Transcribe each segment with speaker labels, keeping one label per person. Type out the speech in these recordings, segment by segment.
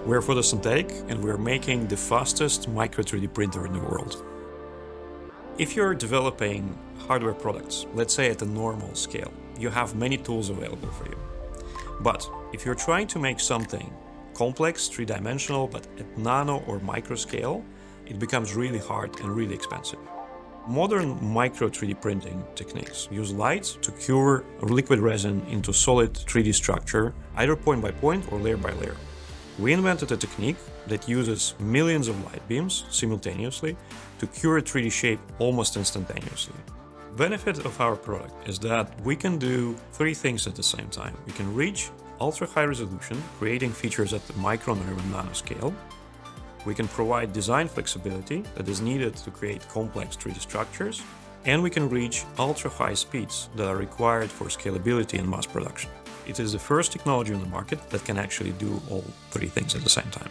Speaker 1: We're Photosynthetic, and we're making the fastest micro 3D printer in the world. If you're developing hardware products, let's say at a normal scale, you have many tools available for you. But if you're trying to make something complex, three-dimensional, but at nano or micro scale, it becomes really hard and really expensive. Modern micro 3D printing techniques use light to cure liquid resin into solid 3D structure, either point by point or layer by layer. We invented a technique that uses millions of light beams simultaneously to cure a 3D shape almost instantaneously. The benefit of our product is that we can do three things at the same time. We can reach ultra-high resolution, creating features at the micron or even nano scale. We can provide design flexibility that is needed to create complex 3D structures. And we can reach ultra-high speeds that are required for scalability and mass production. It is the first technology on the market that can actually do all three things at the same time.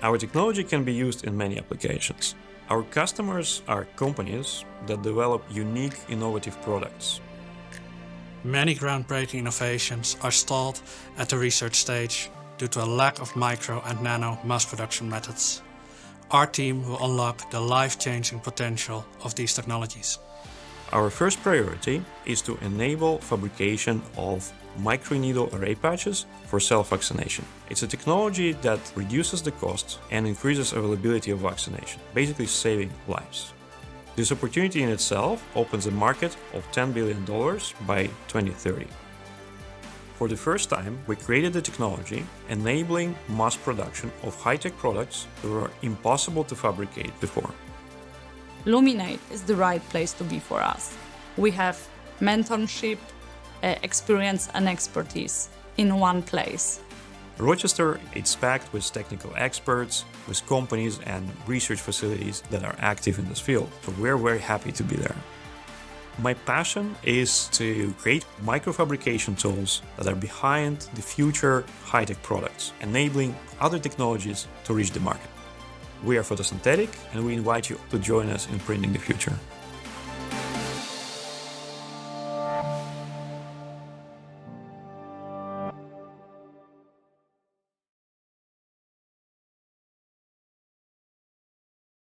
Speaker 1: Our technology can be used in many applications. Our customers are companies that develop unique, innovative products.
Speaker 2: Many groundbreaking innovations are stalled at the research stage due to a lack of micro and nano mass production methods. Our team will unlock the life-changing potential of these technologies.
Speaker 1: Our first priority is to enable fabrication of microneedle array patches for cell vaccination. It's a technology that reduces the cost and increases availability of vaccination, basically saving lives. This opportunity in itself opens a market of $10 billion by 2030. For the first time, we created a technology enabling mass production of high-tech products that were impossible to fabricate before.
Speaker 3: Luminate is the right place to be for us. We have mentorship, experience and expertise in one place.
Speaker 1: Rochester is packed with technical experts, with companies and research facilities that are active in this field, so we're very happy to be there. My passion is to create microfabrication tools that are behind the future high-tech products, enabling other technologies to reach the market. We are Photosynthetic, and we invite you to join us in printing the future.